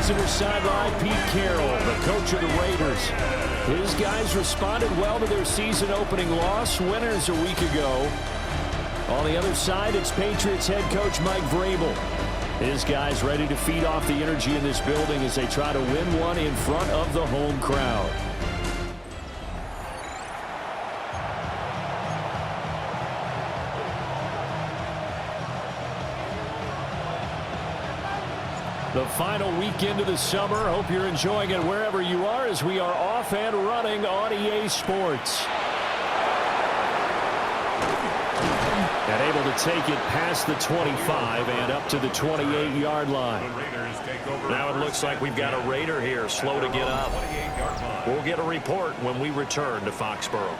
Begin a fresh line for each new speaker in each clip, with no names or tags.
visitor sideline, Pete Carroll, the coach of the Raiders. His guys responded well to their season-opening loss, winners a week ago. On the other side, it's Patriots head coach Mike Vrabel. His guys ready to feed off the energy in this building as they try to win one in front of the home crowd. The final weekend of the summer. Hope you're enjoying it wherever you are as we are off and running on EA Sports. And able to take it past the 25 and up to the 28-yard line. Now it looks like we've got a Raider here slow to get up. We'll get a report when we return to Foxborough.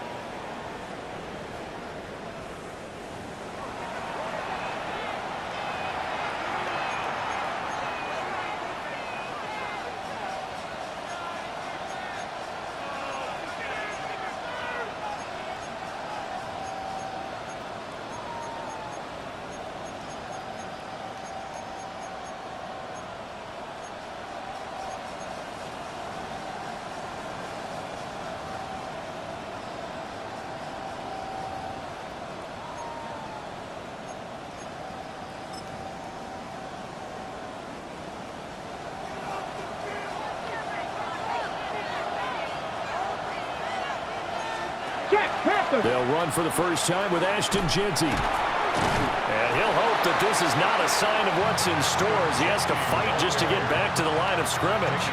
They'll run for the first time with Ashton Jeanty. And he'll hope that this is not a sign of what's in store as he has to fight just to get back to the line of scrimmage.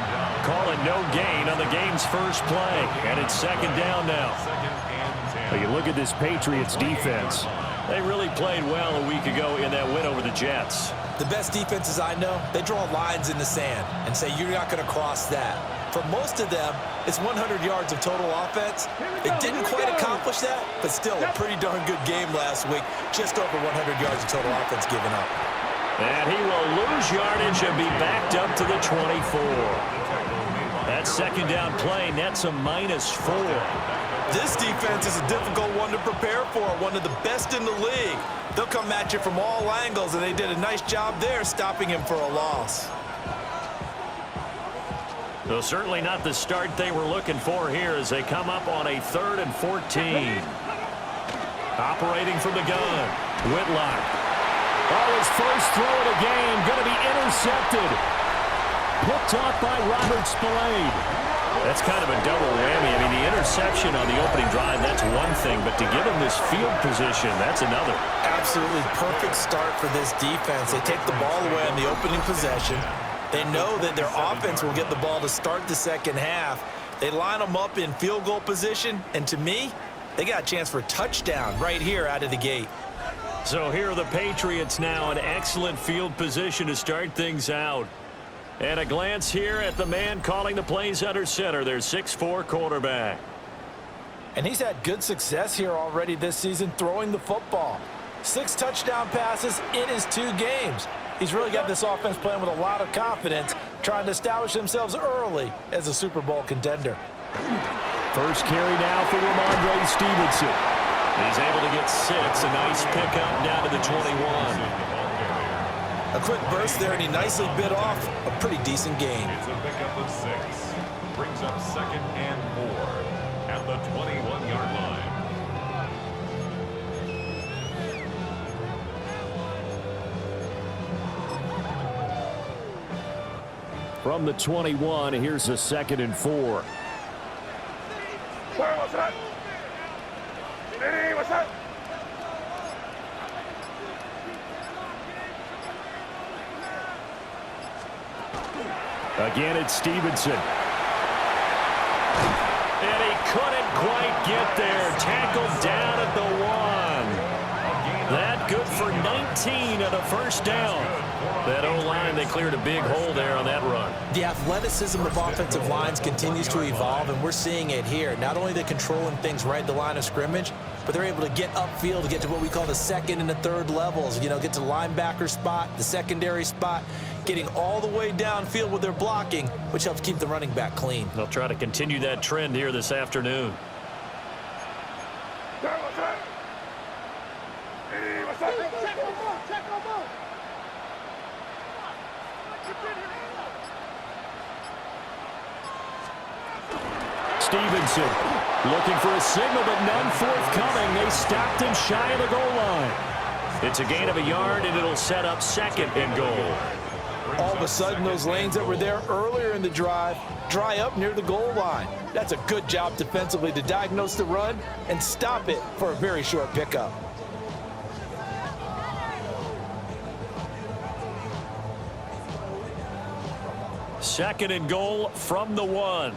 Call it no gain on the game's first play. And it's second down now. Well, you look at this Patriots defense. They really played well a week ago in that win over the Jets.
The best defenses I know, they draw lines in the sand and say you're not going to cross that. For most of them, it's 100 yards of total offense. They didn't quite accomplish that, but still a pretty darn good game last week. Just over 100 yards of total offense given up.
And he will lose yardage and be backed up to the 24. That second down play nets a -4.
This defense is a difficult one to prepare for, one of the best in the league. They'll come at you from all angles, and they did a nice job there stopping him for a loss.
So certainly not the start they were looking for here as they come up on a 3rd and 14. Operating from the gun, Whitlock. Oh, his first throw of the game going to be intercepted. Picked off by Robert Spillane. That's kind of a double whammy. I mean, the interception on the opening drive, that's one thing, but to give him this field position, that's another.
Absolutely perfect start for this defense. They take the ball away on the opening possession. They know that their offense will get the ball to start the second half. They line them up in field goal position, and to me, they got a chance for a touchdown right here out of the gate.
So here are the Patriots now in excellent field position to start things out. And a glance here at the man calling the plays under center, their 6'4" quarterback.
And he's had good success here already this season throwing the football. 6 touchdown passes in his 2 games. He's really got this offense playing with a lot of confidence, trying to establish themselves early as a Super Bowl contender.
First carry now for Ramondre Stevenson. He's able to get 6, a nice pickup down to the 21.
A quick burst there, and he nicely bit off a pretty decent gain.
It's a pickup of 6. Brings up 2nd and 4 at the 21-yard line.
From the 21, here's a 2nd and 4.
What's that? Hey, what's that?
Again, it's Stevenson. And he couldn't quite get there. Tackled down at the 1. That good for 19 and a first down. That O-line, they cleared a big hole there on that run.
The athleticism of offensive lines continues to evolve, and we're seeing it here. Not only they're controlling things right at the line of scrimmage, but they're able to get upfield to get to what we call the 2nd and the 3rd levels. You know, get to the linebacker spot, the secondary spot, getting all the way downfield with their blocking, which helps keep the running back clean.
They'll try to continue that trend here this afternoon.
What's that? Hey, what's that? Check on ball.
Stevenson. Looking for a signal, but none forthcoming. They stopped him shy of the goal line. It's a gain of a yard, and it'll set up second and goal.
All of a sudden, those lanes that were there earlier in the drive dry up near the goal line. That's a good job defensively to diagnose the run and stop it for a very short pickup.
Second and goal from the 1.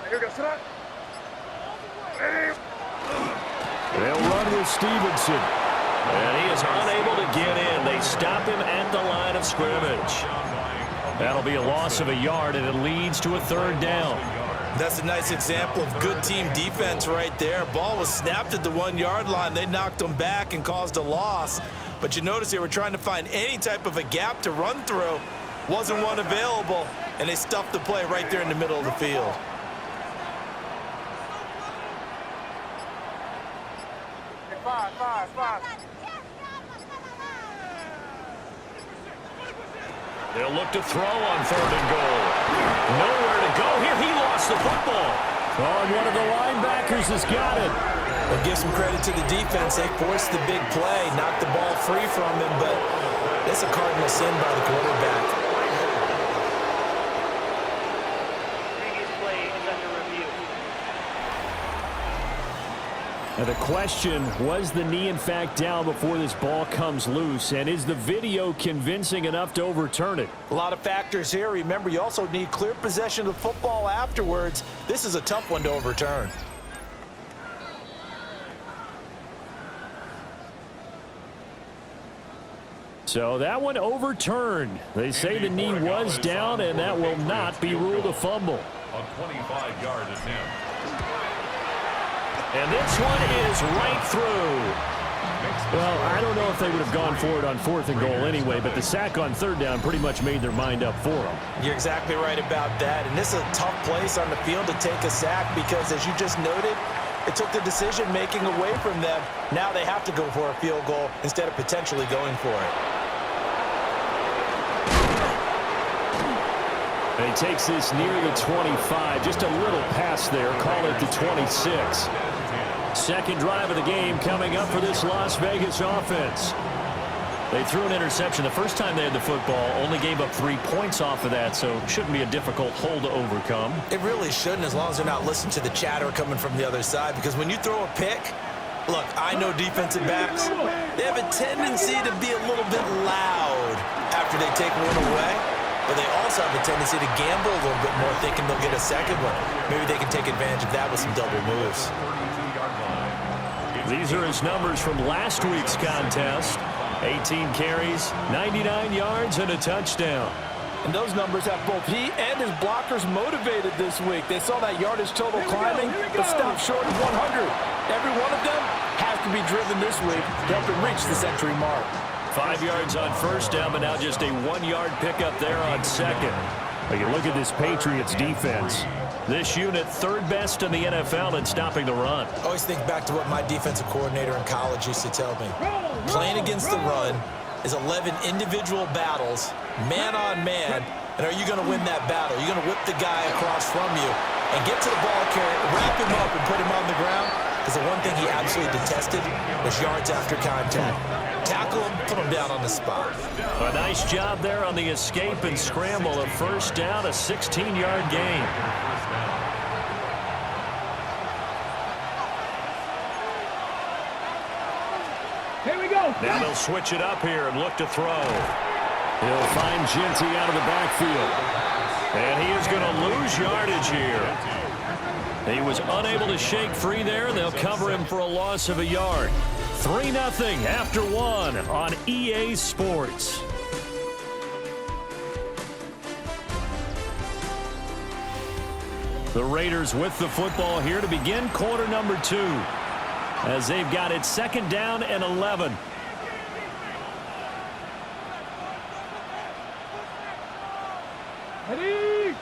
Here we go, sit up.
They'll run with Stevenson. And he is unable to get in. They stop him at the line of scrimmage. That'll be a loss of a yard, and it leads to a third down.
That's a nice example of good team defense right there. Ball was snapped at the 1 yard line. They knocked him back and caused a loss. But you notice they were trying to find any type of a gap to run through. Wasn't one available, and they stuffed the play right there in the middle of the field.
Five.
They'll look to throw on third and goal. Nowhere to go here. He lost the football. Oh, and one of the linebackers has got it.
Well, give some credit to the defense. They forced the big play, knocked the ball free from him, but it's a cardinal sin by the quarterback.
Previous play is under review.
Now the question, was the knee in fact down before this ball comes loose? And is the video convincing enough to overturn it?
A lot of factors here. Remember, you also need clear possession of the football afterwards. This is a tough one to overturn.
So that one overturned. They say the knee was down, and that will not be ruled a fumble.
A 25-yard attempt.
And this one is right through. Well, I don't know if they would have gone for it on fourth and goal anyway, but the sack on third down pretty much made their mind up for them.
You're exactly right about that. And this is a tough place on the field to take a sack because, as you just noted, it took the decision-making away from them. Now they have to go for a field goal instead of potentially going for it.
And he takes this near the 25, just a little past there, call it the 26. Second drive of the game coming up for this Las Vegas offense. They threw an interception the first time they had the football, only gave up 3 points off of that, so it shouldn't be a difficult hole to overcome.
It really shouldn't, as long as they're not listening to the chatter coming from the other side, because when you throw a pick, look, I know defensive backs, they have a tendency to be a little bit loud after they take one away, but they also have a tendency to gamble a little bit more, thinking they'll get a second one. Maybe they can take advantage of that with some double moves.
These are his numbers from last week's contest. 18 carries, 99 yards, and a touchdown.
And those numbers have both he and his blockers motivated this week. They saw that yardage total climbing, but stopped short of 100. Every one of them has to be driven this week to help him reach the century mark.
5 yards on first down, but now just a 1-yard pickup there on second. But you look at this Patriots defense. This unit third best in the NFL in stopping the run.
I always think back to what my defensive coordinator in college used to tell me. Playing against the run is 11 individual battles, man on man, and are you going to win that battle? You're going to whip the guy across from you and get to the ball carrier, wrap him up, and put him on the ground? Because the one thing he absolutely detested was yards after contact. Tackle him, put him down on the spot.
A nice job there on the escape and scramble. A first down, a 16-yard gain.
Here we go.
Now they'll switch it up here and look to throw. He'll find Genty out of the backfield. And he is going to lose yardage here. He was unable to shake free there, and they'll cover him for a loss of a yard. 3-0 after one on EA Sports. The Raiders with the football here to begin quarter number 2. As they've got it second down and 11.
Ready?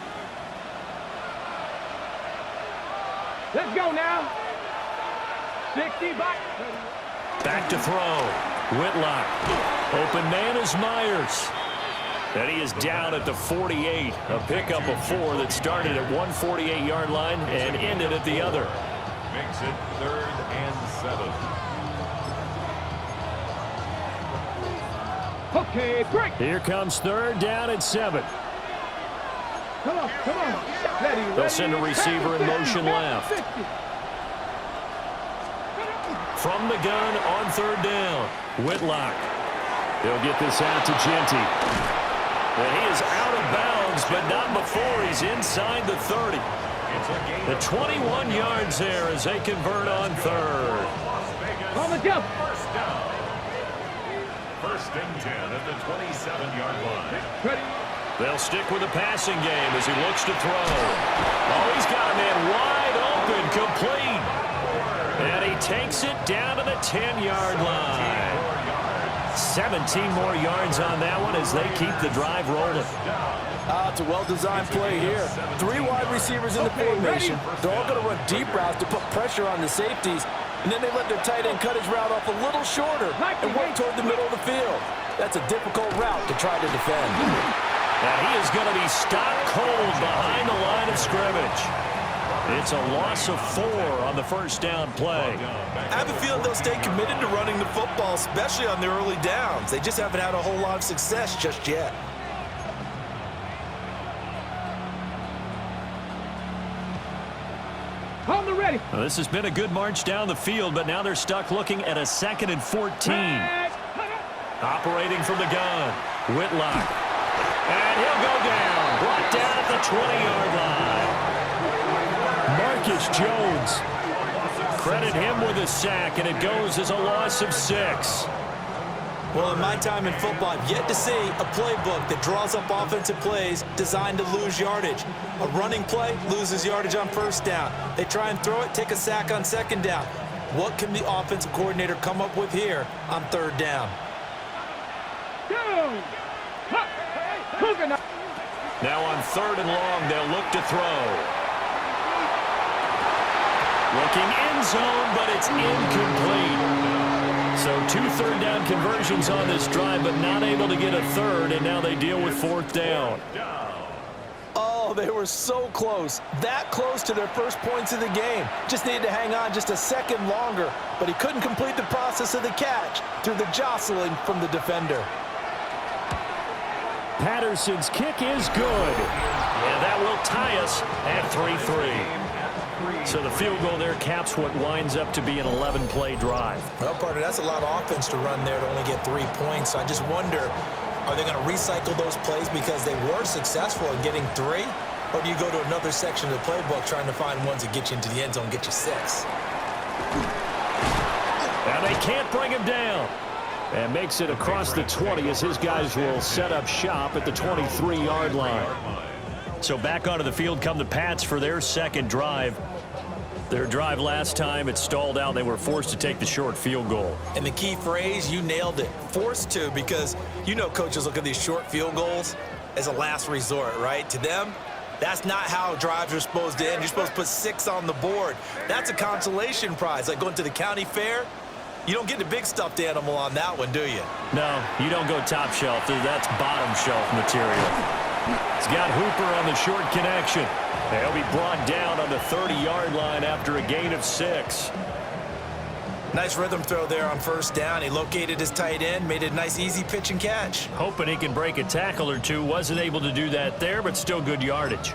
Let's go now. 60 back.
Back to throw. Whitlock. Open man is Myers. And he is down at the 48. A pickup of 4 that started at one 48-yard line and ended at the other.
Makes it 3rd and 7.
Okay, break.
Here comes 3rd down at 7.
Come on, come on. Ready,
They'll send a receiver in motion left. From the gun on 3rd down. Whitlock. They'll get this out to Genty. And he is out of bounds, but not before he's inside the 30. The 21 yards there as they convert on 3rd.
On the jump.
First down. 1st and 10 at the 27-yard line.
Ready.
They'll stick with the passing game as he looks to throw. Oh, he's got a man wide open, complete. And he takes it down to the 10-yard line. 17 more yards on that one as they keep the drive rolling.
It's a well-designed play here. 3 wide receivers in the formation. They're all going to run deep routes to put pressure on the safeties. And then they let their tight end cut his route off a little shorter and work toward the middle of the field. That's a difficult route to try to defend.
And he is going to be stopped cold behind the line of scrimmage. It's a loss of 4 on the 1st down play.
I have a feeling they'll stay committed to running the football, especially on their early downs. They just haven't had a whole lot of success just yet.
On the ready.
Well, this has been a good march down the field, but now they're stuck looking at a 2nd and 14. Operating from the gun, Whitlock. And he'll go down, brought down at the 20-yard line. Marcus Jones. Credit him with a sack, and it goes as a loss of 6.
Well, in my time in football, I've yet to see a playbook that draws up offensive plays designed to lose yardage. A running play loses yardage on 1st down. They try and throw it, take a sack on 2nd down. What can the offensive coordinator come up with here on 3rd down?
Now on 3rd and long, they'll look to throw. Looking end zone, but it's incomplete. So 2 3rd down conversions on this drive, but not able to get a 3rd, and now they deal with 4th down.
Oh, they were so close. That close to their first points of the game. Just needed to hang on just a second longer, but he couldn't complete the process of the catch through the jostling from the defender.
Patterson's kick is good, and that will tie us at 3-3. So the field goal there caps what winds up to be an 11-play drive.
Well, partner, that's a lot of offense to run there to only get 3 points. I just wonder, are they going to recycle those plays because they were successful in getting 3? Or do you go to another section of the playbook trying to find ones that get you into the end zone, get you 6?
And they can't bring him down. And makes it across the 20 as his guys will set up shop at the 23-yard line. So back onto the field come the Pats for their 2nd drive. Their drive last time, it stalled out. They were forced to take the short field goal.
And the key phrase, you nailed it, forced to, because you know coaches look at these short field goals as a last resort, right? To them, that's not how drives are supposed to end. You're supposed to put 6 on the board. That's a consolation prize, like going to the county fair. You don't get the big stuffed animal on that one, do you?
No, you don't go top shelf. That's bottom shelf material. He's got Hooper on the short connection. He'll be brought down on the 30-yard line after a gain of 6.
Nice rhythm throw there on 1st down. He located his tight end, made it a nice, easy pitch and catch.
Hoping he can break a tackle or two. Wasn't able to do that there, but still good yardage.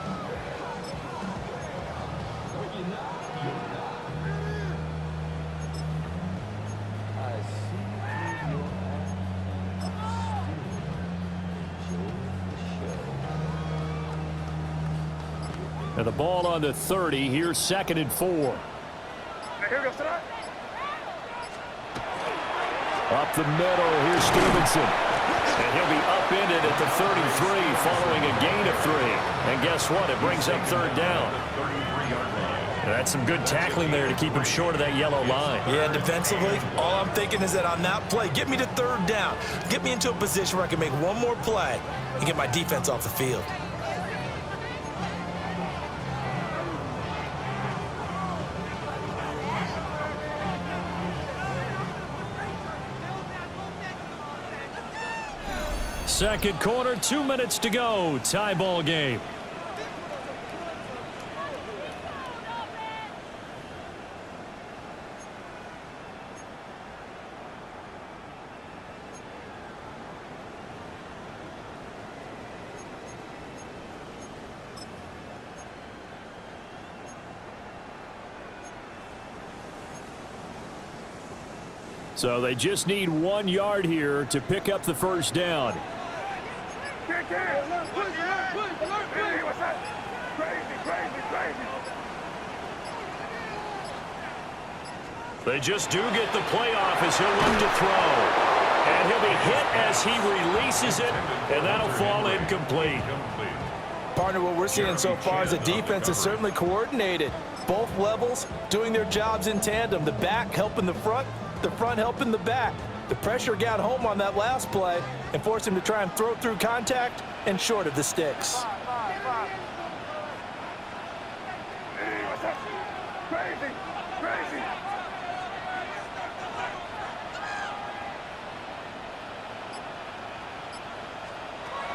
And the ball on the 30. Here's 2nd and 4.
Here we go, start.
Up the middle. Here's Stevenson. And he'll be upended at the 33 following a gain of 3. And guess what? It brings up 3rd down. That's some good tackling there to keep him short of that yellow line.
Yeah, defensively, all I'm thinking is that on that play, get me to 3rd down. Get me into a position where I can make one more play and get my defense off the field.
second quarter, 2 minutes to go. Tie ball game. So they just need 1 yard here to pick up the first down. They just do get the playoff as he'll look to throw. And he'll be hit as he releases it, and that'll fall incomplete.
Partner, what we're seeing so far is the defense is certainly coordinated. Both levels doing their jobs in tandem. The back helping the front helping the back. The pressure got home on that last play and forced him to try and throw through contact and short of the sticks.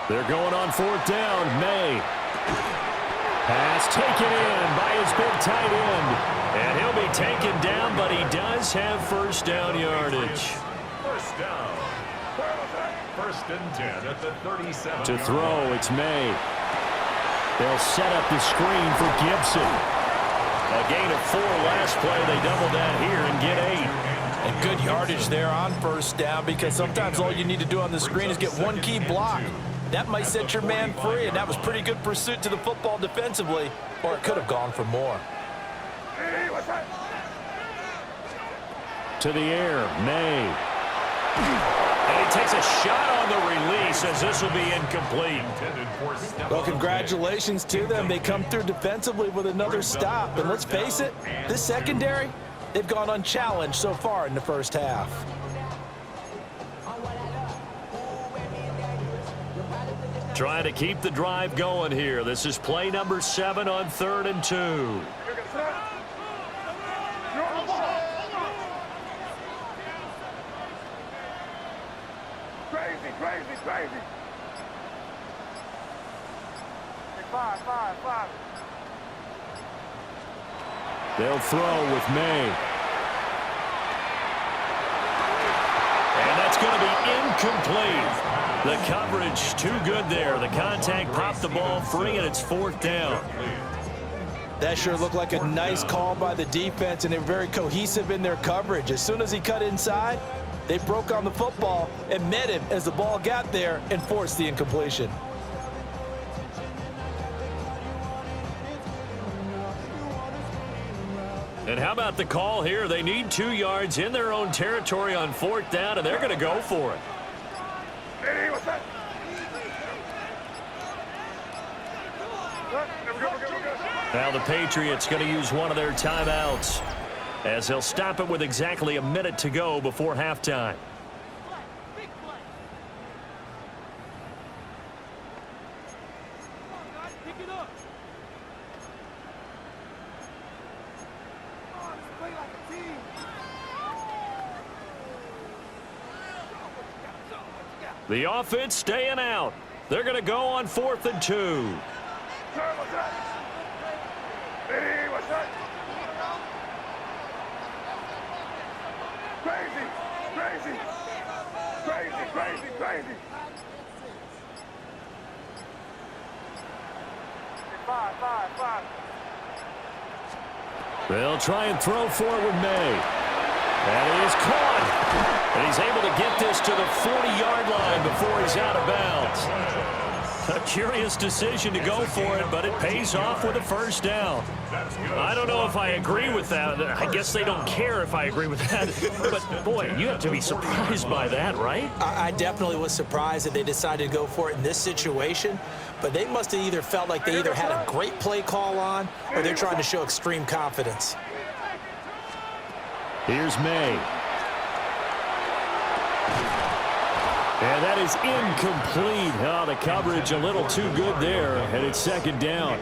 They're going on 4th down. May. Pass taken in by his big tight end. And he'll be taken down, but he does have first down yardage.
First down. First and 10 at the 37.
To throw, it's May. They'll set up the screen for Gibson. A gain of 4 last play. They double that here and get 8.
And good yardage there on first down, because sometimes all you need to do on the screen is get one key block. That might set your man free, and that was pretty good pursuit to the football defensively, or it could have gone for more.
To the air, May. And he takes a shot on the release as this will be incomplete.
Well, congratulations to them. They come through defensively with another stop. And let's face it, this secondary, they've gone unchallenged so far in the first half.
Trying to keep the drive going here. This is play number 7 on 3rd and 2.
Crazy. 5.
They'll throw with May. And that's going to be incomplete. The coverage too good there. The contact popped the ball free, and it's 4th down.
That sure looked like a nice call by the defense, and they're very cohesive in their coverage. As soon as he cut inside, they broke on the football and met him as the ball got there and forced the incompletion.
And how about the call here? They need 2 yards in their own territory on 4th down, and they're going to go for it. Now the Patriots going to use one of their timeouts, as they'll stop it with exactly a minute to go before halftime. The offense staying out. They're going to go on 4th and 2.
Crazy. 5.
They'll try and throw forward May. And he is caught. And he's able to get this to the 40-yard line before he's out of bounds. A curious decision to go for it, but it pays off with a first down. I don't know if I agree with that. I guess they don't care if I agree with that. But, boy, you have to be surprised by that, right?
I definitely was surprised that they decided to go for it in this situation, but they must have either felt like they either had a great play call on or they're trying to show extreme confidence.
Here's May. And that is incomplete. Oh, the coverage a little too good there, and it's 2nd down.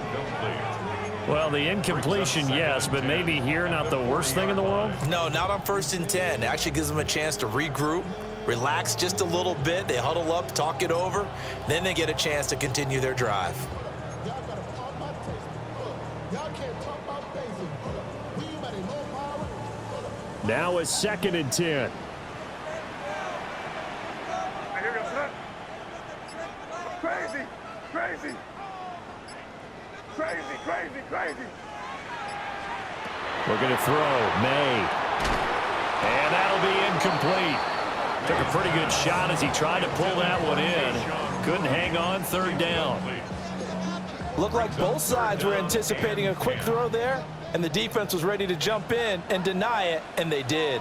Well, the incompletion, yes, but maybe here not the worst thing in the world?
No, not on 1st and 10. It actually gives them a chance to regroup, relax just a little bit. They huddle up, talk it over. Then they get a chance to continue their drive.
Y'all gotta pump my face. Y'all can't talk my face. We better know power.
Now a 2nd and 10.
Crazy, crazy, crazy, crazy, crazy.
Looking to throw, May. And that'll be incomplete. Took a pretty good shot as he tried to pull that one in. Couldn't hang on, 3rd down.
Looked like both sides were anticipating a quick throw there, and the defense was ready to jump in and deny it, and they did.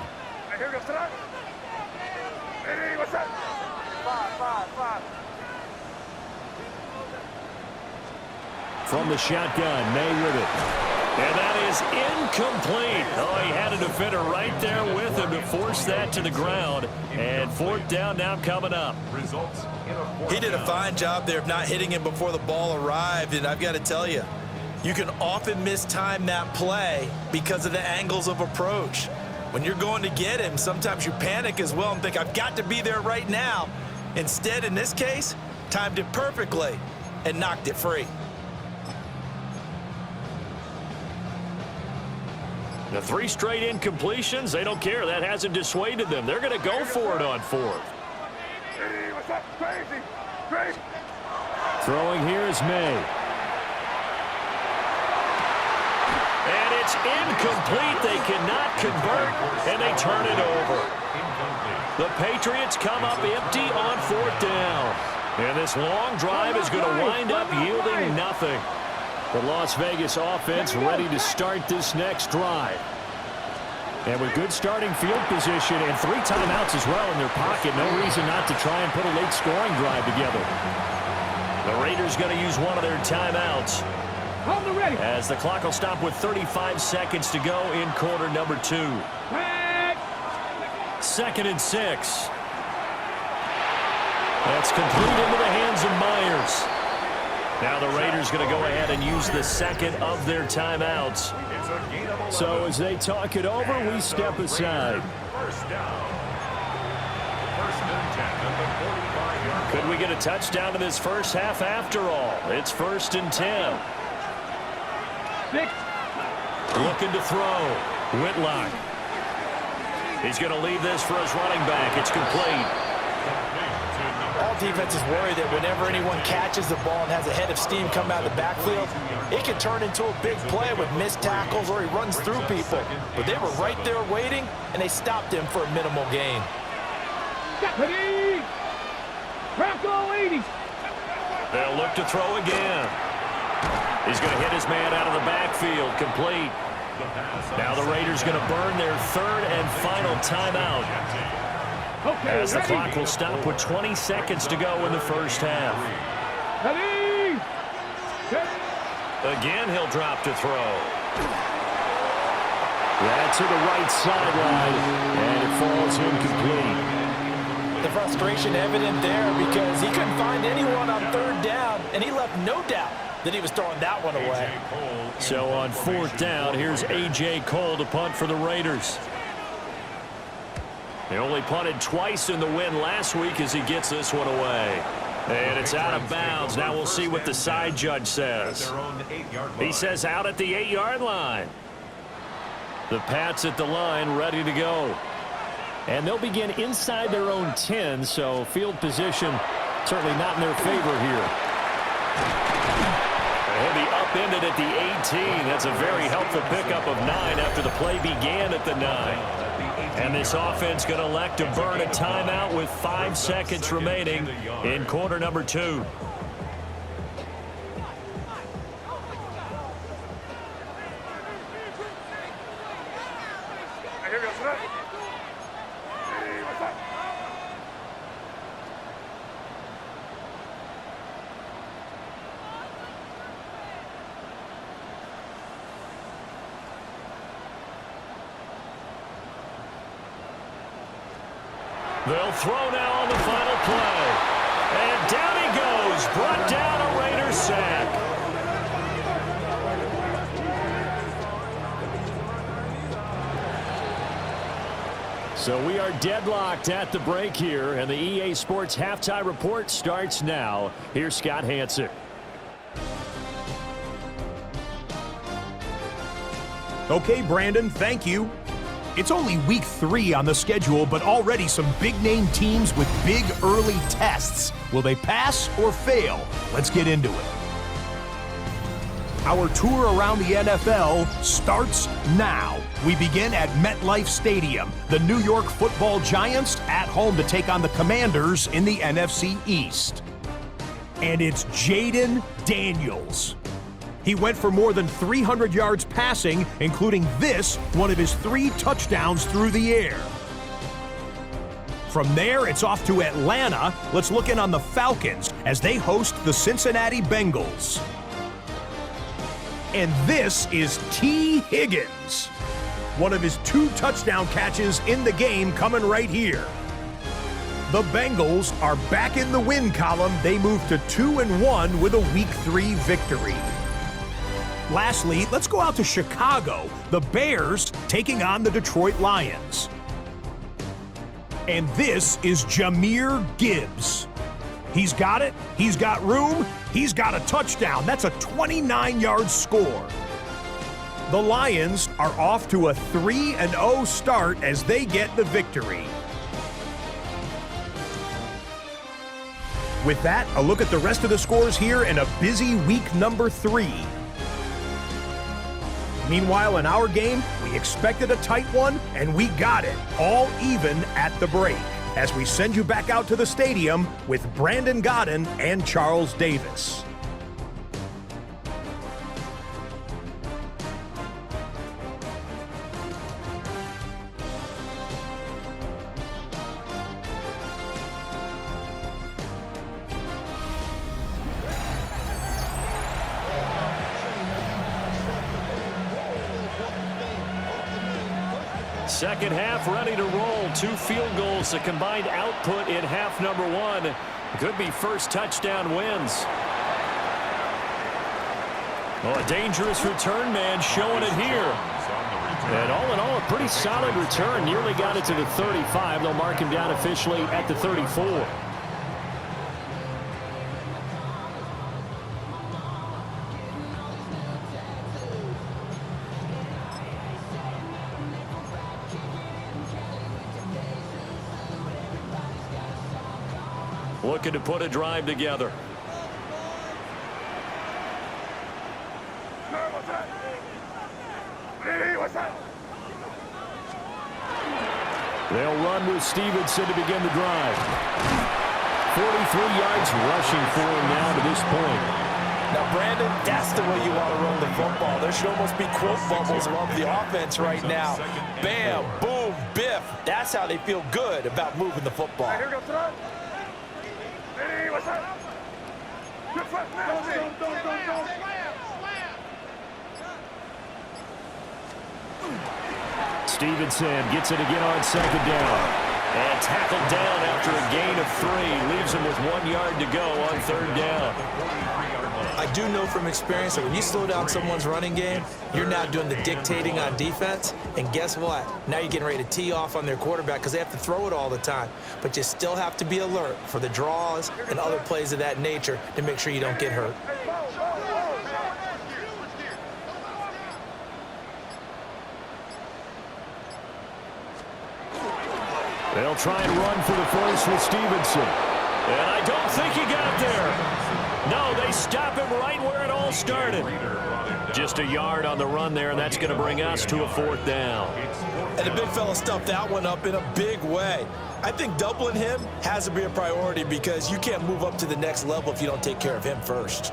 Here goes tonight. Hey, what's up? 5.
From the shotgun, May with it. And that is incomplete. Oh, he had a defender right there with him to force that to the ground. And 4th down now coming up.
Results in a 4th
He did a
down.
fine job there of not hitting him before the ball arrived, and I've got to tell you, you can often mistime that play because of the angles of approach. When you're going to get him, sometimes you panic as well and think, I've got to be there right now. Instead, in this case, timed it perfectly and knocked it free.
The 3 straight incompletions, they don't care. That hasn't dissuaded them. They're going to go for it on 4th.
Hey, what's up? Crazy, crazy.
Throwing here is May. And it's incomplete. They cannot convert, and they turn it over. The Patriots come up empty on 4th down. And this long drive is going to wind up yielding nothing. The Las Vegas offense ready to start this next drive. And with good starting field position and 3 timeouts as well in their pocket, no reason not to try and put a late scoring drive together. The Raiders going to use one of their timeouts
Hold the ready.
as the clock will stop with 35 seconds to go in quarter number 2. 2nd and 6. That's complete into the hands of Myers. Now the Raiders going to go ahead and use the 2nd of their timeouts.
It's a gain of 11.
So as they talk it over, we step aside.
1st down. 1st and 10 at the 45-yard line.
Could we get a touchdown in this first half after all? It's 1st and 10.
6.
Looking to throw. Whitlock. He's going to leave this for his running back. It's complete.
All defenses worry that whenever anyone catches the ball and has a head of steam come out of the backfield, it can turn into a big play with missed tackles or he runs through people. But they were right there waiting, and they stopped him for a minimal gain.
Ready. Bronco 80.
They'll look to throw again. He's going to hit his man out of the backfield. Complete. Now the Raiders going to burn their 3rd and final timeout.
Okay,
As the
ready.
clock will stop with 20 seconds to go in the first half.
Ready.
Again, he'll drop to throw. That's to the right sideline, and it falls incomplete.
The frustration evident there because he couldn't find anyone on 3rd down, and he left no doubt that he was throwing that one away.
So on 4th down, here's A.J. Cole to punt for the Raiders. They only punted twice in the win last week as he gets this one away. And it's out of bounds. Now we'll see what the side judge says. He says out at the 8-yard line. The Pats at the line ready to go. And they'll begin inside their own 10, so field position certainly not in their favor here. He'll be upended at the 18. That's a very helpful pickup of 9 after the play began at the 9. And this offense going to elect to burn a timeout with 5 seconds remaining in quarter number 2.
Here goes tonight. Hey, what's up?
They'll throw now on the final play. And down he goes. Brought down a Raiders sack. So we are deadlocked at the break here, and the EA Sports Halftime Report starts now. Here's Scott Hansen.
Okay, Brandon, thank you. It's only week 3 on the schedule, but already some big-name teams with big early tests. Will they pass or fail? Let's get into it. Our tour around the NFL starts now. We begin at MetLife Stadium. The New York Football Giants at home to take on the Commanders in the NFC East. And it's Jaden Daniels. He went for more than 300 yards passing, including this, one of his 3 touchdowns through the air. From there, it's off to Atlanta. Let's look in on the Falcons as they host the Cincinnati Bengals. And this is T. Higgins. One of his 2 touchdown catches in the game coming right here. The Bengals are back in the win column. They move to 2-1 with a Week 3 victory. Lastly, let's go out to Chicago. The Bears taking on the Detroit Lions. And this is Jahmyr Gibbs. He's got it, he's got room, he's got a touchdown. That's a 29-yard score. The Lions are off to a 3-0 start as they get the victory. With that, a look at the rest of the scores here in a busy week number 3. Meanwhile, in our game, we expected a tight one, and we got it, all even at the break, as we send you back out to the stadium with Brandon Godden and Charles Davis.
Second half ready to roll. 2 field goals, the combined output in half number 1. Could be first touchdown wins. Well, a dangerous return man showing it here. And all in all, a pretty solid return. Nearly got it to the 35. They'll mark him down officially at the 34. Looking to put a drive together. They'll run with Stevenson to begin the drive. 43 yards rushing for him now to this point.
Now, Brandon, that's the way you want to run the football. There should almost be quote bubbles above the offense right now. Bam, boom, biff. That's how they feel good about moving the football.
Stevenson gets it again on second down. And tackled down after a gain of 3. Leaves him with 1 yard to go on third down.
I do know from experience that when you slow down someone's running game, you're now doing the dictating on defense. And guess what? Now you're getting ready to tee off on their quarterback because they have to throw it all the time. But you still have to be alert for the draws and other plays of that nature to make sure you don't get hurt.
They'll try and run for the first with Stevenson. And I don't think he got there. No, they stop him right where it all started. Just a yard on the run there, and that's going to bring us to a 4th down.
And the big fella stuffed that one up in a big way. I think doubling him has to be a priority because you can't move up to the next level if you don't take care of him first.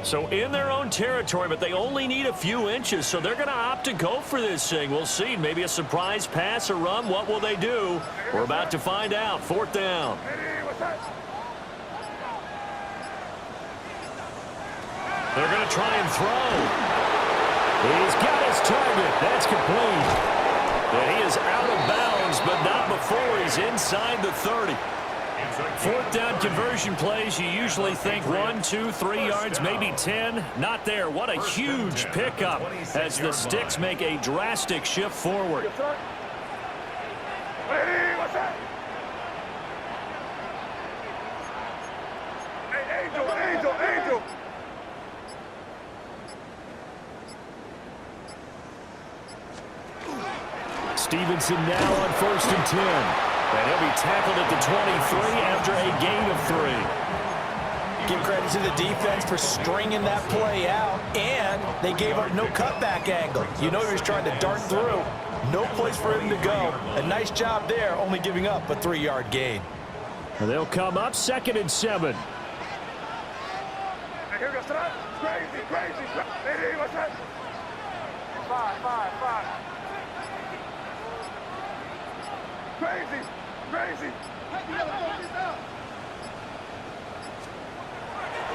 So in their own territory, but they only need a few inches, so they're going to opt to go for this thing. We'll see. Maybe a surprise pass or run. What will they do? We're about to find out. 4th down. They're going to try and throw. He's got his target. That's complete. And he is out of bounds, but not before he's inside the 30. Fourth down conversion plays, you usually think 1, 2, 3 yards, maybe 10. Not there. What a huge pickup as the Sticks make a drastic shift forward.
Hey, what's that? Hey, Angel.
Stevenson now on 1st and 10. And he'll be tackled at the 23 after a gain of 3.
Give credit to the defense for stringing that play out, and they gave up no cutback angle. You know he was trying to dart through. No place for him to go. A nice job there, only giving up a 3-yard gain.
And they'll come up 2nd and 7.
Here goes that. Crazy. Hey, what's that? 5. Crazy.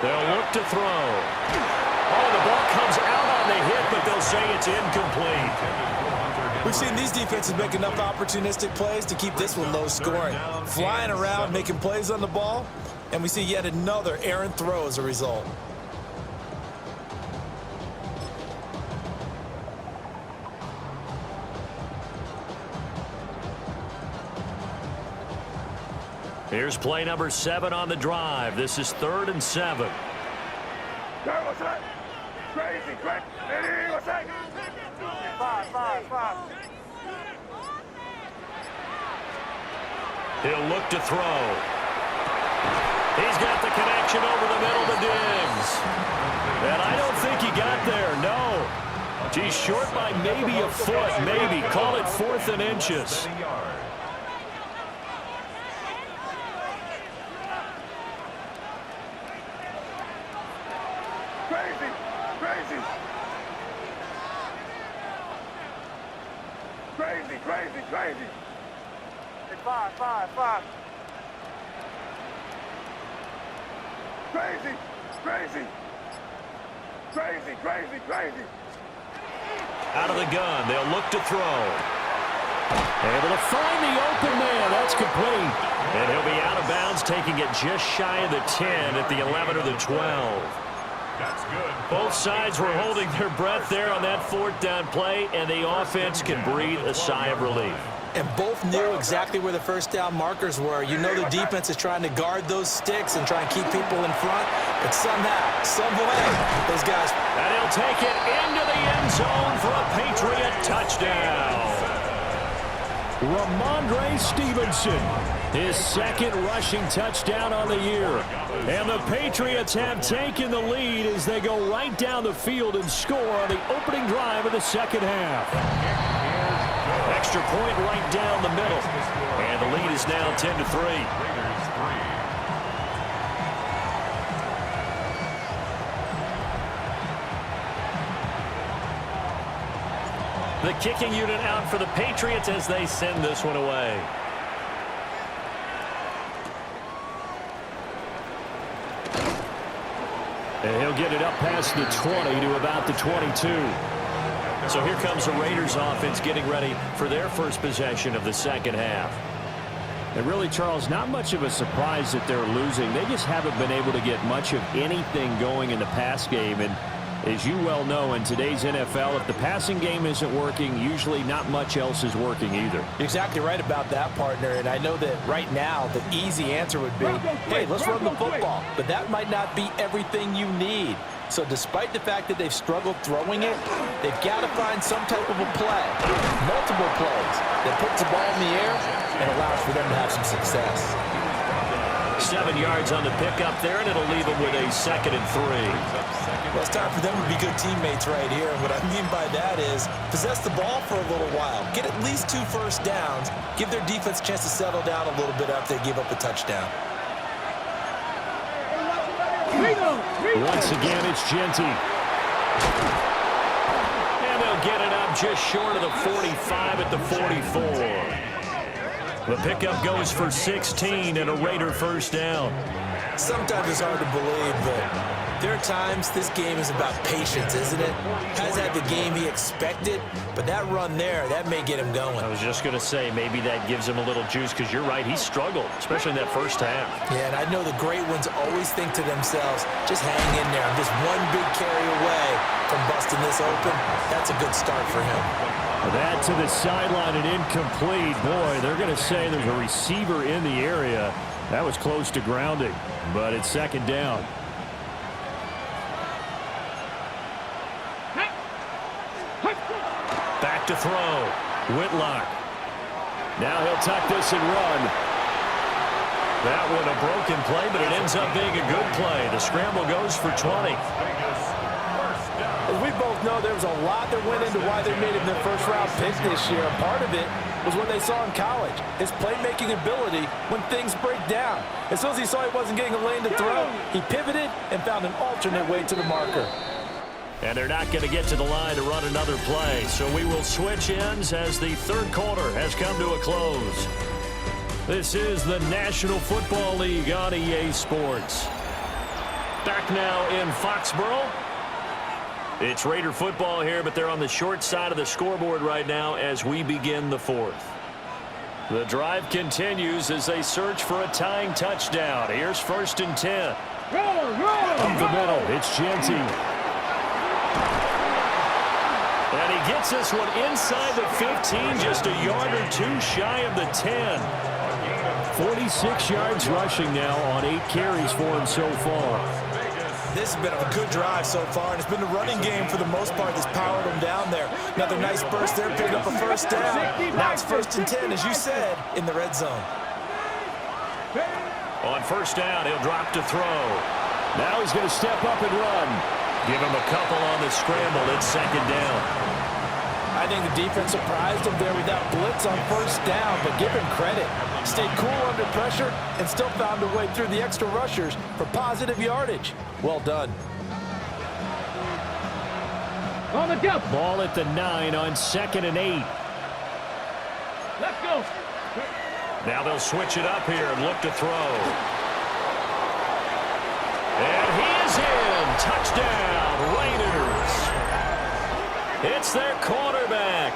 They'll look to throw. Oh, the ball comes out on the hit, but they'll say it's incomplete.
We've seen these defenses make enough opportunistic plays to keep this one low scoring. Flying around, making plays on the ball, and we see yet another errant throw as a result.
Here's play number 7 on the drive. This is 3rd and 7.
What's that? Crazy. Hey, what's that? 5.
He'll look to throw. He's got the connection over the middle to Diggs. And I don't think he got there, no. He's short by maybe a foot, maybe. Call it 4th and inches.
Crazy. It's 5. Crazy.
Out of the gun, they'll look to throw. Able to find the open man. That's complete. And he'll be out of bounds, taking it just shy of the 10 at the 11 or the 12.
That's good.
Both sides were holding their breath there on that 4th down play, and the offense can breathe a sigh of relief.
And both knew exactly where the first down markers were. You know the defense is trying to guard those sticks and try and keep people in front, but somehow, some way, those guys...
And he'll take it into the end zone for a Patriot touchdown. Ramondre Stevenson, his 2nd rushing touchdown on the year. And the Patriots have taken the lead as they go right down the field and score on the opening drive of the 2nd half. Extra point right down the middle. And the lead is now 10-3. The kicking unit out for the Patriots as they send this one away. And he'll get it up past the 20 to about the 22. So here comes the Raiders offense getting ready for their first possession of the 2nd half.
And really, Charles, not much of a surprise that they're losing. They just haven't been able to get much of anything going in the pass game. And as you well know, in today's NFL, if the passing game isn't working, usually not much else is working either.
You're exactly right about that, partner. And I know that right now the easy answer would be, hey, let's run the football. But that might not be everything you need. So despite the fact that they've struggled throwing it, they've got to find some type of a play, multiple plays, that puts the ball in the air and allows for them to have some success.
7 yards on the pickup there, and it'll leave them with a 2nd and 3.
Well, it's time for them to be good teammates right here. And what I mean by that is possess the ball for a little while. Get at least 2 first downs. Give their defense a chance to settle down a little bit after they give up a touchdown.
Once again, it's Genty. And they'll get it up just short of the 45 at the 44. The pickup goes for 16 and a Raider first down.
Sometimes it's hard to believe, but There are times this game is about patience, isn't it? Has had the game he expected, but that run there, that may get him going.
I was just going to say, maybe that gives him a little juice, because you're right, he struggled, especially in that first half.
Yeah, and I know the great ones always think to themselves, just hang in there. I'm just one big carry away from busting this open. That's a good start for him.
That to the sideline and incomplete. Boy, they're going to say there's a receiver in the area. That was close to grounding, but it's second down.
Back to throw. Whitlock. Now he'll tuck this and run. That one a broken play, but it ends up being a good play. The scramble goes for 20.
As we both know, there was a lot that went into why they made him their first-round pick this year. Part of it was what they saw in college, his playmaking ability when things break down. As soon as he saw he wasn't getting a lane to throw, he pivoted and found an alternate way to the marker.
And they're not going to get to the line to run another play, so we will switch ends as the third quarter has come to a close. This is the National Football League on EA Sports. Back now in Foxborough. It's Raider football here, but they're on the short side of the scoreboard right now as we begin the fourth. The drive continues as they search for a tying touchdown. Here's 1st and 10.
Up the middle, it's Genty.
And he gets this one inside the 15, just a yard or two shy of the 10.
46 yards rushing now on 8 carries for him so far.
This has been a good drive so far, and it's been the running game for the most part that's powered him down there. Another nice burst there, picking up a first down. Now it's 1st and 10, as you said, in the red zone.
On 1st down, he'll drop to throw.
Now he's going to step up and run.
Give him a couple on the scramble. It's 2nd down.
I think the defense surprised him there with that blitz on 1st down, but give him credit. Stayed cool under pressure and still found a way through the extra rushers for positive yardage. Well done.
On the jump.
Ball at the 9 on 2nd and 8.
Let's go.
Now they'll switch it up here and look to throw. And he is in. Touchdown, Raiders. It's their quarterback.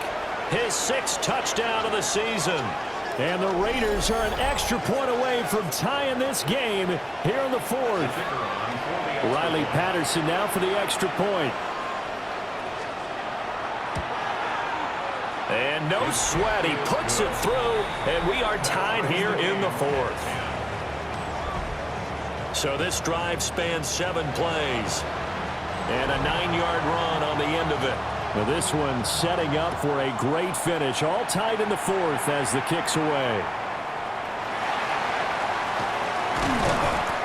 His 6th touchdown of the season.
And the Raiders are an extra point away from tying this game here in the 4th. Riley Patterson now for the extra point.
And no sweat. He puts it through, and we are tied here in the 4th. So this drive spans 7 plays. And a 9-yard run on the end of it.
Now this one setting up for a great finish. All tied in the 4th as the kick's away.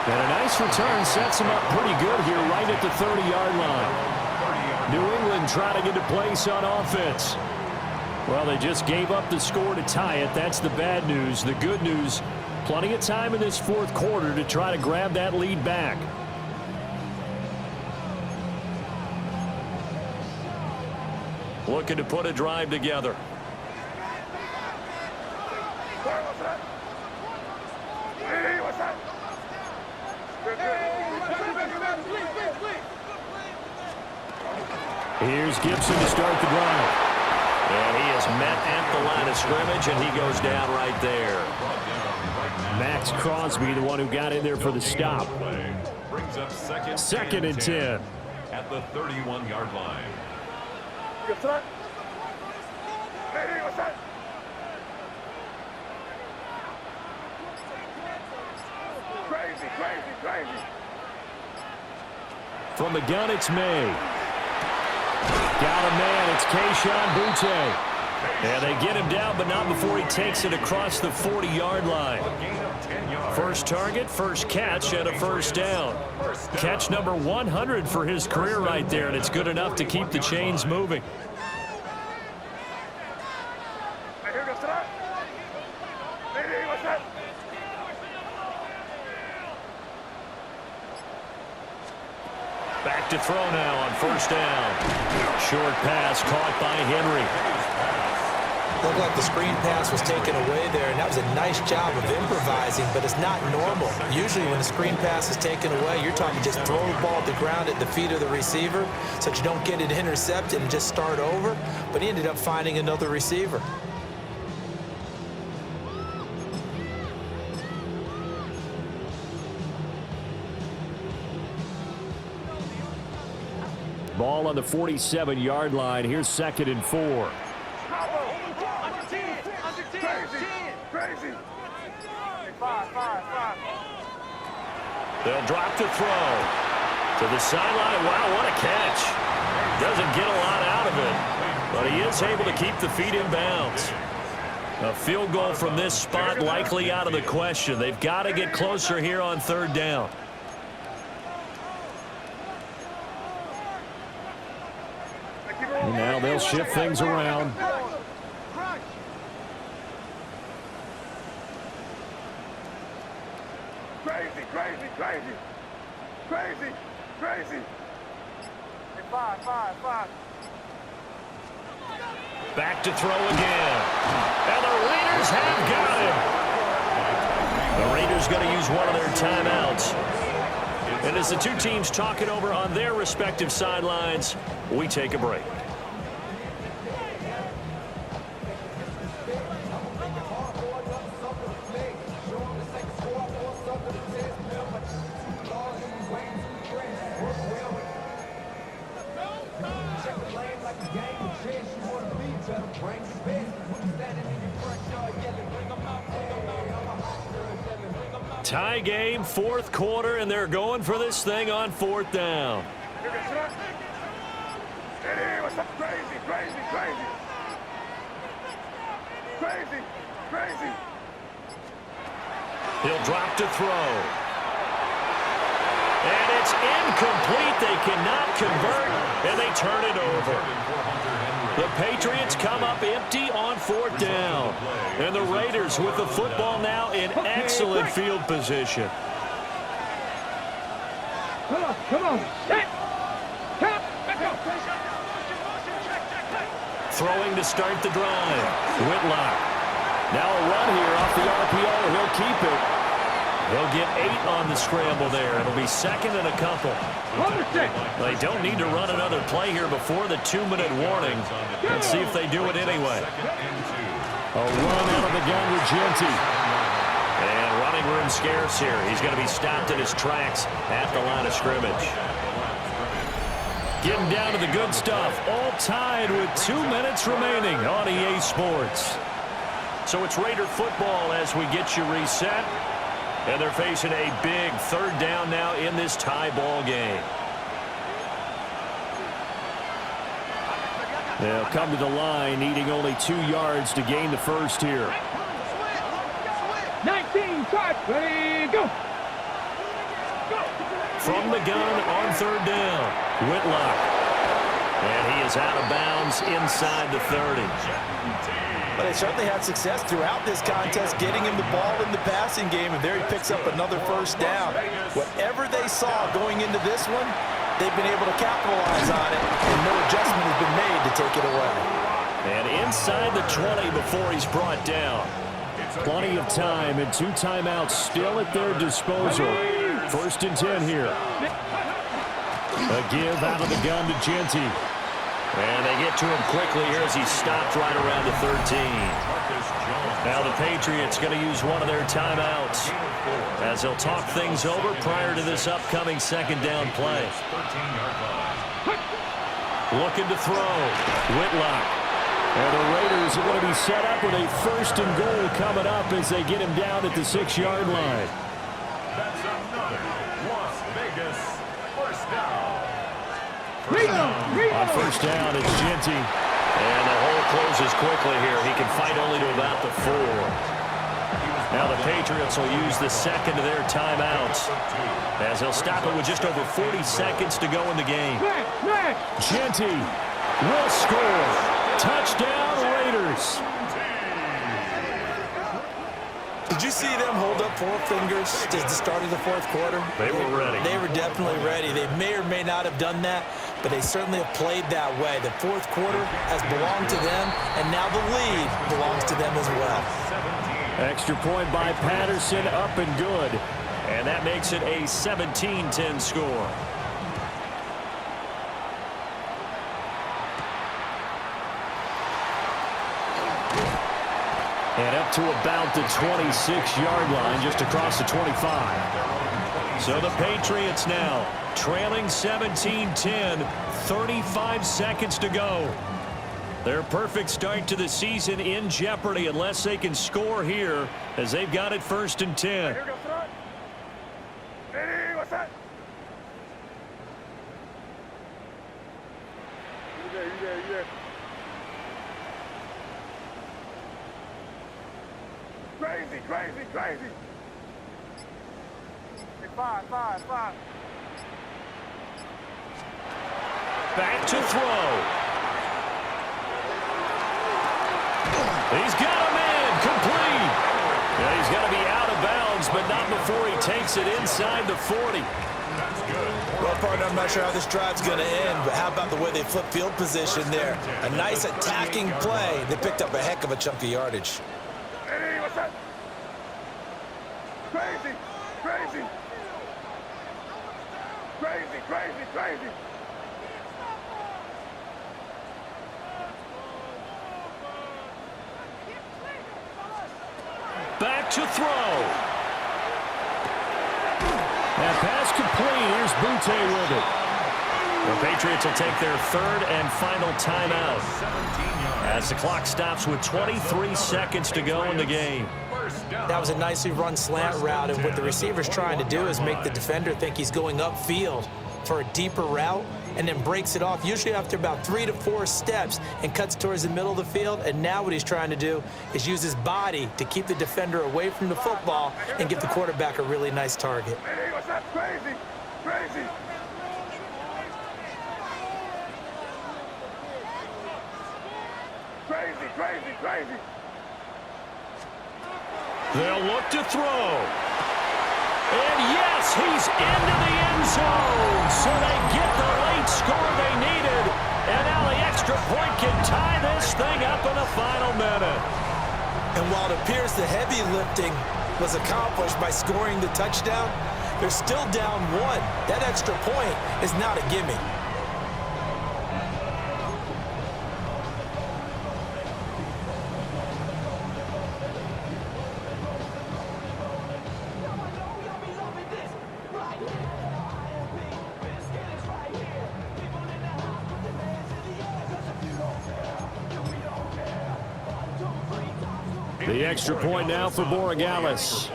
And a nice return sets him up pretty good here right at the 30-yard line. New England trying to get to place on offense. Well, they just gave up the score to tie it. That's the bad news. The good news, plenty of time in this 4th quarter to try to grab that lead back.
Looking to put a drive together.
Here's Gibson to start the drive.
And he is met at the line of scrimmage, and he goes down right there.
Max Crosby, the one who got in there for the stop.
Brings up
2nd and 10.
At the 31-yard line.
From the gun, it's May. Got a man, it's Kayshon Boutte.
And they get him down, but not before he takes it across the 40-yard line. First target, first catch, and a 1st down. Catch number 100 for his career right there, and it's good enough to keep the chains moving. Back to throw now on 1st down. Short pass caught by Henry.
Looked like the screen pass was taken away there, and that was a nice job of improvising, but it's not normal. Usually when a screen pass is taken away, you're talking just throw the ball at the ground at the feet of the receiver so that you don't get it intercepted and just start over, but he ended up finding another receiver.
Ball on the 47-yard line. Here's 2nd and 4.
They'll drop to throw. To the sideline. Wow, what a catch. Doesn't get a lot out of it, but he is able to keep the feet in bounds. A field goal from this spot likely out of the question. They've got to get closer here on 3rd down.
And now they'll shift things around.
Back to throw again. And the Raiders have got him. The Raiders going to use one of their timeouts. And as the two teams talk it over on their respective sidelines, we take a break. Tie game, 4th quarter, and they're going for this thing on 4th down. He'll drop to throw. And it's incomplete. They cannot convert, and they turn it over. The Patriots come up empty on 4th down. And the Raiders with the football now in excellent field position.
Come on. Set. Count.
Throwing to start the drive. Whitlock. Now a run here off the RPO. He'll keep it. They'll get 8 on the scramble there. It'll be 2nd and a couple. They don't need to run another play here before the 2-minute warning. Let's see if they do it anyway.
A run out of the gun with Genty.
And running room scarce here. He's going to be stopped in his tracks at the line of scrimmage. Getting down to the good stuff. All tied with 2 minutes remaining on EA Sports. So it's Raider football as we get you reset. And they're facing a big 3rd down now in this tie ball game.
They'll come to the line, needing only 2 yards to gain the first here.
19, touch, ready, go.
From the gun on 3rd down, Whitlock. And he is out of bounds inside the 30.
But they certainly had success throughout this contest, getting him the ball in the passing game, and there he picks up another 1st down. Whatever they saw going into this one, they've been able to capitalize on it, and no adjustment has been made to take it away.
And inside the 20 before he's brought down.
Plenty of time and 2 timeouts still at their disposal. 1st and 10 here. A give out of the gun to Genty.
And they get to him quickly here as he stopped right around the 13. Now the Patriots going to use one of their timeouts as they'll talk things over prior to this upcoming 2nd down play. Looking to throw. Whitlock.
And the Raiders are going to be set up with a 1st and goal coming up as they get him down at the 6-yard line.
That's another Las Vegas 1st down.
On 1st down, it's Genty.
And the hole closes quickly here. He can fight only to about the 4. Now the Patriots will use the 2nd of their timeouts as they'll stop it with just over 40 seconds to go in the game.
Genty will score. Touchdown, Raiders.
Did you see them hold up 4 fingers at the start of the 4th quarter?
They were ready.
They were definitely ready. They may or may not have done that but they certainly have played that way. The fourth quarter has belonged to them, and now the lead belongs to them as well.
Extra point by Patterson, up and good. And that makes it a 17-10 score. And up to about the 26-yard line, just across the 25. So the Patriots now trailing 17-10, 35 seconds to go. Their perfect start to the season in jeopardy unless they can score here, as they've got it 1st and 10.
Ready, what's that? You there. Crazy. Hey, five.
Back to throw. He's got a man complete. Yeah, he's got to be out of bounds, but not before he takes it inside the 40.
That's good.
Well, partner, I'm not sure how this drive's going to end, but how about the way they flip field position there? A nice attacking play. They picked up a heck of a chunk of yardage.
Hey, what's that? Crazy.
Back to throw. That pass complete. Here's Butte with it. The Patriots will take their 3rd and final timeout as the clock stops with 23 seconds to go in the game.
That was a nicely run slant route, and what the receiver's trying to do is make the defender think he's going upfield for a deeper route, and then breaks it off, usually after about 3 to 4 steps, and cuts towards the middle of the field. And now what he's trying to do is use his body to keep the defender away from the football and give the quarterback a really nice target.
Hey, what's that? Crazy.
They'll look to throw. And yes, he's into the end zone. So they get the late score they needed. And now the extra point can tie this thing up in the final minute.
And while it appears the heavy lifting was accomplished by scoring the touchdown, they're still down 1. That extra point is not a gimme.
The extra point now for Borregales.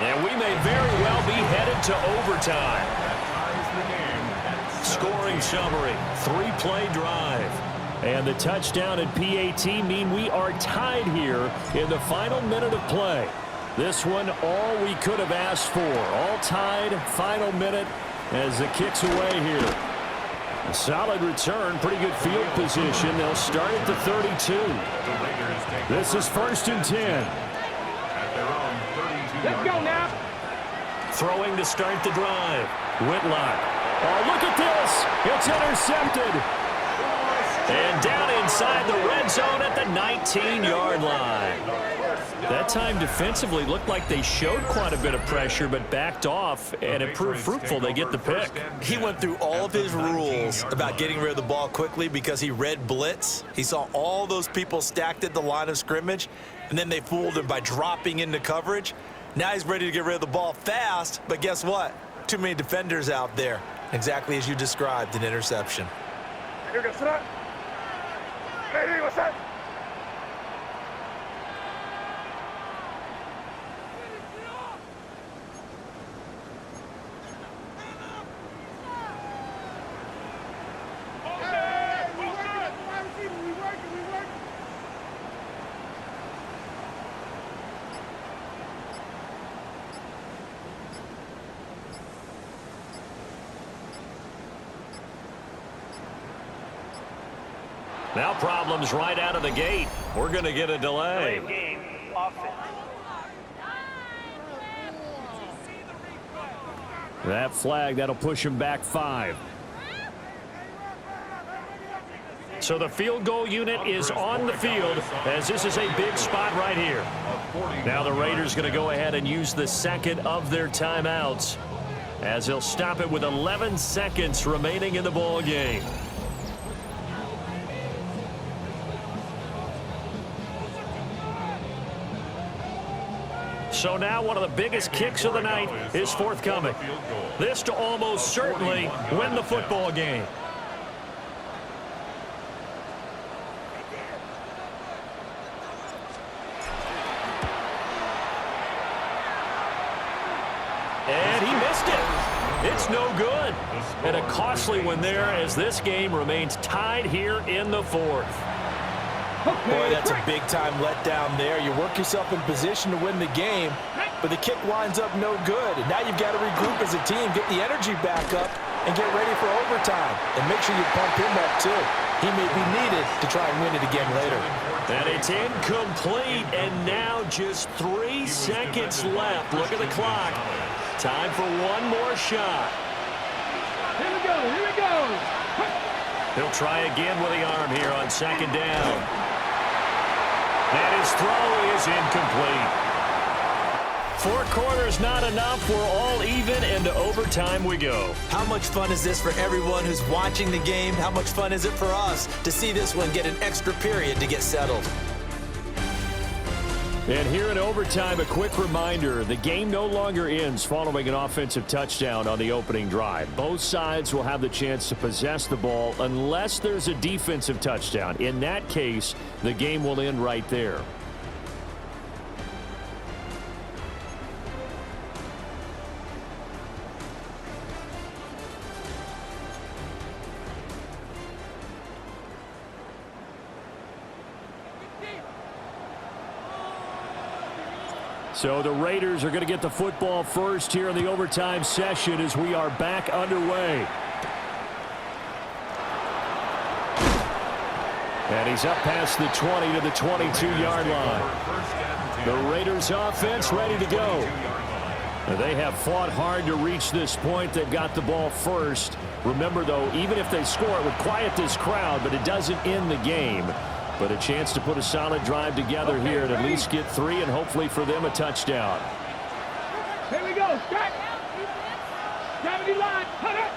And we may very well be headed to overtime. Scoring summary, 3-play drive. And the touchdown and PAT mean we are tied here in the final minute of play. This one, all we could have asked for. All tied, final minute as the kick's away here. A solid return, pretty good field position. They'll start at the 32. This is 1st and 10.
Let's go now.
Throwing to start the drive. Whitlock. Oh, look at this. It's intercepted. And down inside the red zone at the 19-yard line. That time defensively looked like they showed quite a bit of pressure but backed off, and it proved fruitful. They get the pick.
He went through all of his rules about getting rid of the ball quickly because he read blitz. He saw all those people stacked at the line of scrimmage, and then they fooled him by dropping into coverage. Now he's ready to get rid of the ball fast, but guess what? Too many defenders out there. Exactly as you described, an interception.
Here goes that. Hey, what's that?
Now problems right out of the gate. We're going to get a delay.
Game, offense.
That flag, that'll push him back 5.
So the field goal unit is on the field as this is a big spot right here. Now the Raiders going to go ahead and use the second of their timeouts as they'll stop it with 11 seconds remaining in the ball game. So now one of the biggest kicks of the night is forthcoming. This to almost certainly win the football game. And he missed it. It's no good. And a costly one there as this game remains tied here in the 4th.
Boy, that's a big-time letdown there. You work yourself in position to win the game, but the kick winds up no good. And now you've got to regroup as a team, get the energy back up, and get ready for overtime. And make sure you pump him up, too. He may be needed to try and win it again later.
And it's incomplete, and now just 3 seconds left. Look at the clock. Time for one more shot.
Here we go, here we go.
He'll try again with the arm here on 2nd down. And his throw is incomplete. 4 quarters not enough. We're all even, and to overtime we go.
How much fun is this for everyone who's watching the game? How much fun is it for us to see this one get an extra period to get settled?
And here in overtime, a quick reminder, the game no longer ends following an offensive touchdown on the opening drive. Both sides will have the chance to possess the ball unless there's a defensive touchdown. In that case, the game will end right there. So the Raiders are going to get the football first here in the overtime session as we are back underway. And he's up past the 20 to the 22-yard line. The Raiders offense ready to go. They have fought hard to reach this point. They've got the ball first. Remember, though, even if they score, it would quiet this crowd, but it doesn't end the game. But a chance to put a solid drive together here and at least get 3 and hopefully for them a touchdown.
Here we go. Start. Gravity line. Cut it.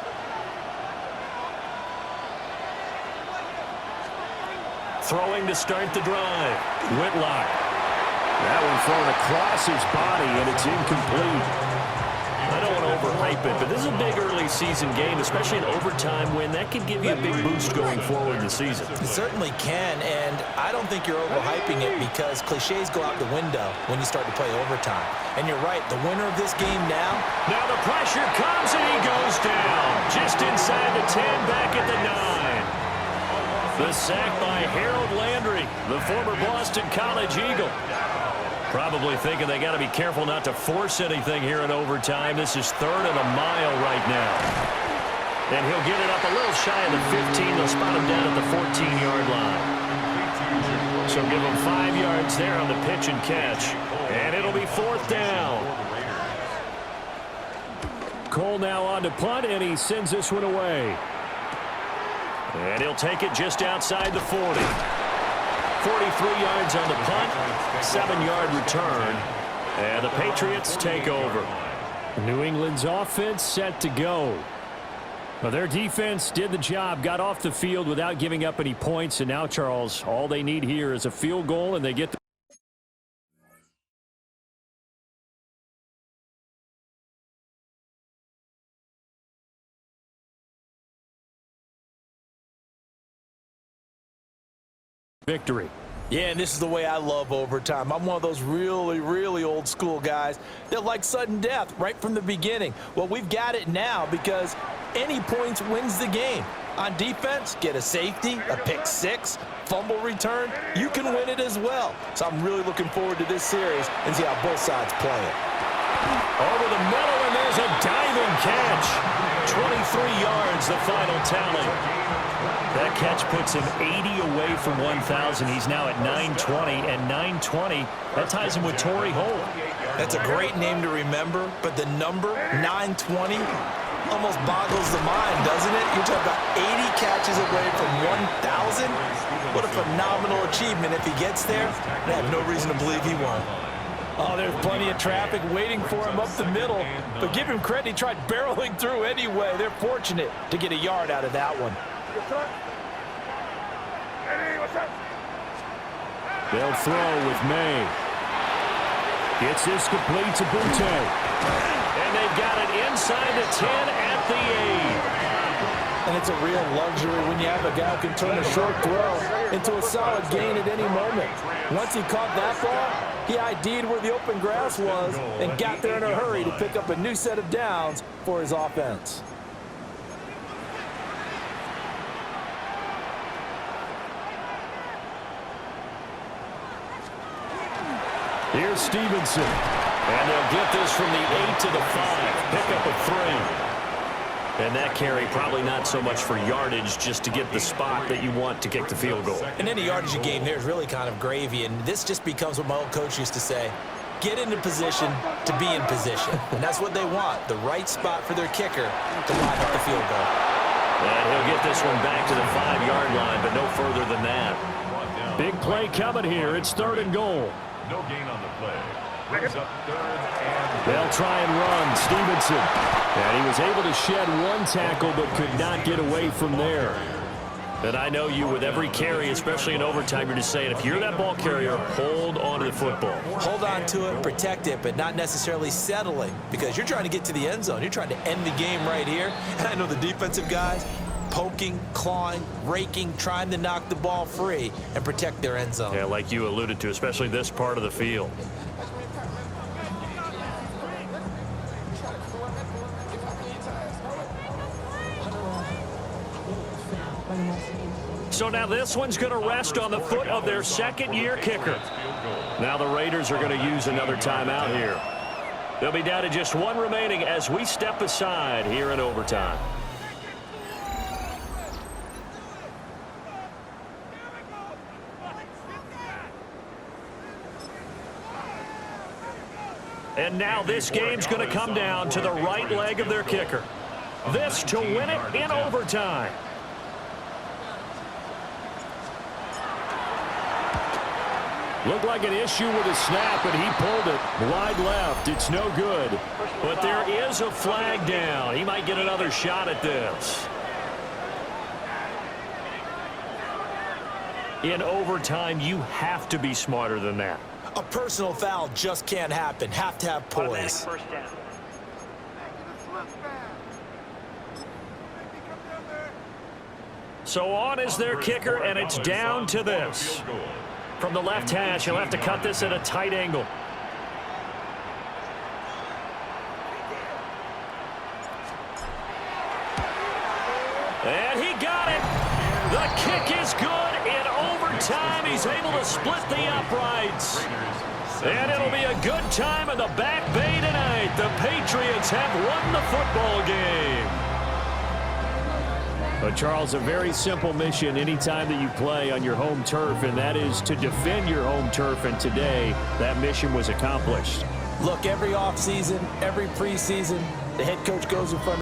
Throwing to start the drive. Whitlock. That one thrown across his body, and it's incomplete. I don't want to overhype it, but this is a big early season game, especially an overtime win. That could give you a big boost going forward in the season.
It certainly can, and I don't think you're overhyping it because cliches go out the window when you start to play overtime. And you're right, the winner of this game now.
Now the pressure comes, and he goes down. Just inside the 10, back at the 9. The sack by Harold Landry, the former Boston College Eagle. Probably thinking they got to be careful not to force anything here in overtime. This is 3rd and a mile right now. And he'll get it up a little shy of the 15. They'll spot him down at the 14-yard line. So give him 5 yards there on the pitch and catch. And it'll be 4th down.
Cole now on to punt, and he sends this one away.
And he'll take it just outside the 40. 43 yards on the punt, 7-yard return, and the Patriots take over.
New England's offense set to go. Well, their defense did the job, got off the field without giving up any points, and now, Charles, all they need here is a field goal, and they get the victory.
Yeah, and this is the way I love overtime. I'm one of those really, really old school guys that like sudden death right from the beginning. Well, we've got it now because any points wins the game. On defense, get a safety, a pick 6, fumble return, you can win it as well. So I'm really looking forward to this series and see how both sides play it.
Over the middle, and there's a dive Diving catch. 23 yards, the final tally. That catch puts him 80 away from 1,000. He's now at 920, and 920, that ties him with Torrey Holt.
That's a great name to remember, but the number, 920, almost boggles the mind, doesn't it? You're talking about 80 catches away from 1,000? What a phenomenal achievement. If he gets there, I have no reason to believe he won't.
Oh, there's plenty of traffic waiting for him up the middle. But give him credit, he tried barreling through anyway. They're fortunate to get a yard out of that one.
They'll throw with May. Gets this complete to Butte.
And they've got it inside the 10 at the 8.
And it's a real luxury when you have a guy who can turn a short throw into a solid gain at any moment. Once he caught that ball, he ID'd where the open grass was and got there in a hurry to pick up a new set of downs for his offense.
Here's Stevenson.
And they'll get this from the 8 to the 5. Pick up a 3. And that carry probably not so much for yardage, just to get the spot that you want to kick the field goal.
And any yardage you gain there is really kind of gravy, and this just becomes what my old coach used to say, get into position to be in position. And that's what they want, the right spot for their kicker to line up the field goal.
And he'll get this one back to the 5-yard line, but no further than that.
Big play coming here. It's 3rd and goal.
No gain on the play. Brings up 3rd and
They'll try and run. Stevenson. And he was able to shed one tackle, but could not get away from there.
And I know you, with every carry, especially in overtime, you're just saying, if you're that ball carrier, hold on to the football.
Hold on to it, protect it, but not necessarily settling, because you're trying to get to the end zone. You're trying to end the game right here. And I know the defensive guys poking, clawing, raking, trying to knock the ball free and protect their end zone.
Yeah, like you alluded to, especially this part of the field. So now this one's going to rest on the foot of their second-year kicker. Now the Raiders are going to use another timeout here. They'll be down to just one remaining as we step aside here in overtime. And now this game's going to come down to the right leg of their kicker. This to win it in overtime.
Looked like an issue with his snap, but he pulled it wide left. It's no good.
But there is a flag down. He might get another shot at this. In overtime, you have to be smarter than that.
A personal foul just can't happen. Have to have poise.
First down.
So on is their kicker, and it's down to this. From the left hash, he'll have to cut this at a tight angle. And he got it. The kick is good. In overtime, he's able to split the uprights. And it'll be a good time in the Back Bay tonight. The Patriots have won the football game.
But Charles, a very simple mission anytime that you play on your home turf, and that is to defend your home turf. And today, that mission was accomplished.
Look, every offseason, every preseason, the head coach goes in front of